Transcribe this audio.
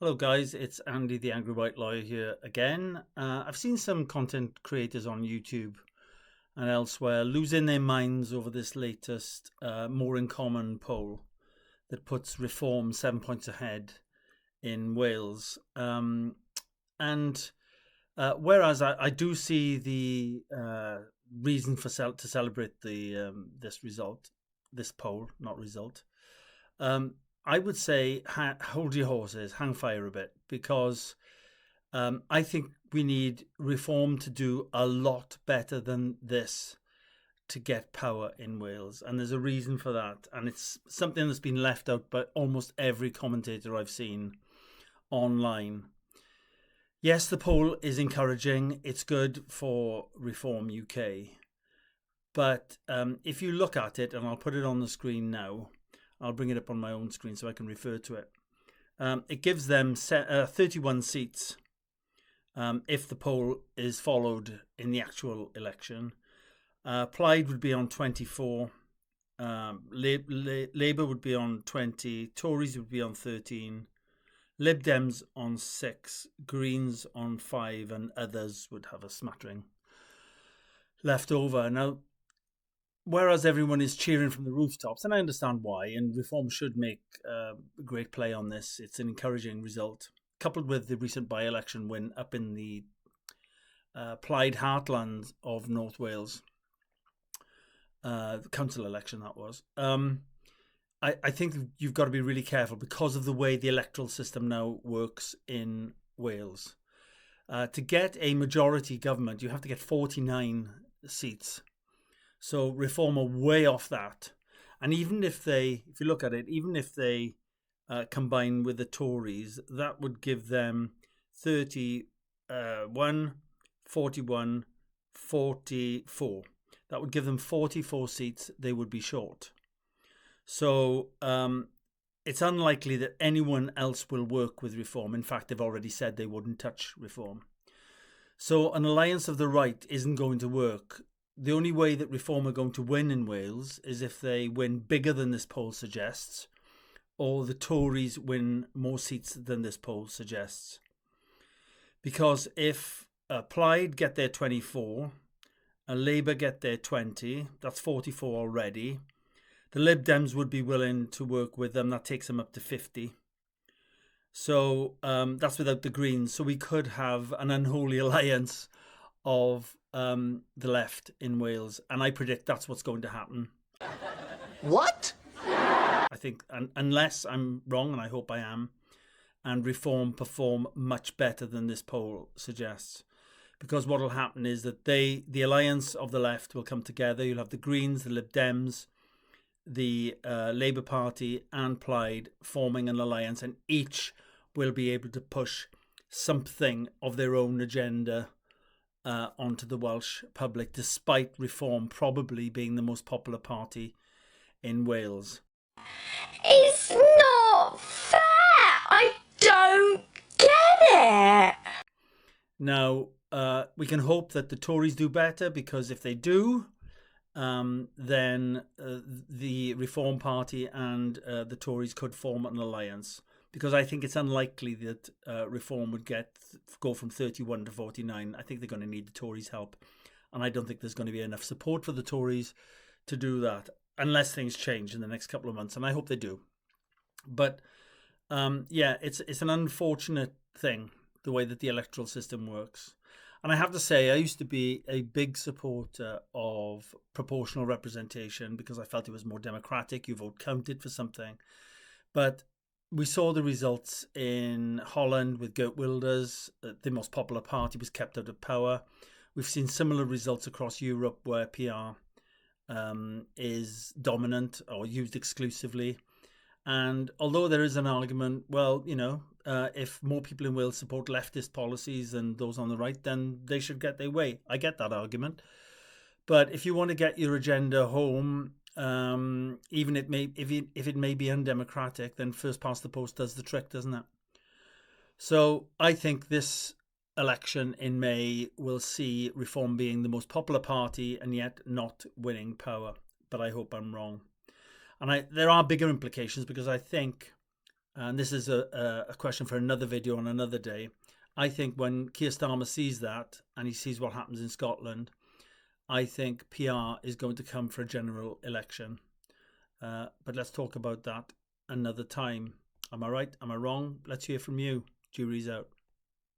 Hello, guys. It's Andy, the Angry White Lawyer here again. I've seen some content creators on YouTube and elsewhere losing their minds over this latest More in Common poll that puts Reform 7 points ahead in Wales. And whereas I do see the reason to celebrate this poll, not result. I would say hold your horses, hang fire a bit, because I think we need Reform to do a lot better than this to get power in Wales. And there's a reason for that. And it's something that's been left out by almost every commentator I've seen online. Yes, the poll is encouraging. It's good for Reform UK. But if you look at it, and I'll put it on the screen now, I'll bring it up on my own screen so I can refer to it. It gives them 31 seats if the poll is followed in the actual election. Plaid would be on 24. Labour would be on 20. Tories would be on 13. Lib Dems on 6. Greens on 5. And others would have a smattering left over. Now, whereas everyone is cheering from the rooftops, and I understand why, and Reform should make a great play on this. It's an encouraging result, coupled with the recent by-election win up in the Plaid heartland of North Wales. The council election, that was. I think you've got to be really careful because of the way the electoral system now works in Wales. To get a majority government, you have to get 49 seats. So Reform are way off that. And even if you look at it, even if they combine with the Tories, that would give them 31, 41, 44. That would give them 44 seats they would be short. So it's unlikely that anyone else will work with Reform. In fact, they've already said they wouldn't touch Reform. So an alliance of the right isn't going to work. The only way that Reform are going to win in Wales is if they win bigger than this poll suggests, or the Tories win more seats than this poll suggests. Because if Plaid get their 24, Labour get their 20, that's 44 already. The Lib Dems would be willing to work with them. That takes them up to 50. So that's without the Greens. So we could have an unholy alliance of the left in Wales, and I predict that's what's going to happen. What? I think, unless I'm wrong, and I hope I am, and Reform perform much better than this poll suggests. Because what will happen is that the alliance of the left will come together. You'll have the Greens, the Lib Dems, the Labour Party and Plaid forming an alliance, and each will be able to push something of their own agenda onto the Welsh public, despite Reform probably being the most popular party in Wales. It's not fair. I don't get it. Now, we can hope that the Tories do better, because if they do, then the Reform Party and the Tories could form an alliance. Because I think it's unlikely that Reform would go from 31 to 49. I think they're going to need the Tories' help. And I don't think there's going to be enough support for the Tories to do that, unless things change in the next couple of months. And I hope they do. But yeah, it's an unfortunate thing, the way that the electoral system works. And I have to say, I used to be a big supporter of proportional representation because I felt it was more democratic. You vote counted for something. But we saw the results in Holland with Geert Wilders. The most popular party was kept out of power. We've seen similar results across Europe where PR is dominant or used exclusively. And although there is an argument, well, if more people in Wales support leftist policies than those on the right, then they should get their way. I get that argument. But if you want to get your agenda home, even if it may be undemocratic, then first past the post does the trick, doesn't it? So I think this election in May will see Reform being the most popular party and yet not winning power. But I hope I'm wrong. And there are bigger implications, because I think and this is a question for another video on another day. I think when Keir Starmer sees that and he sees what happens in Scotland, I think PR is going to come for a general election. But let's talk about that another time. Am I right? Am I wrong? Let's hear from you. Jury's out.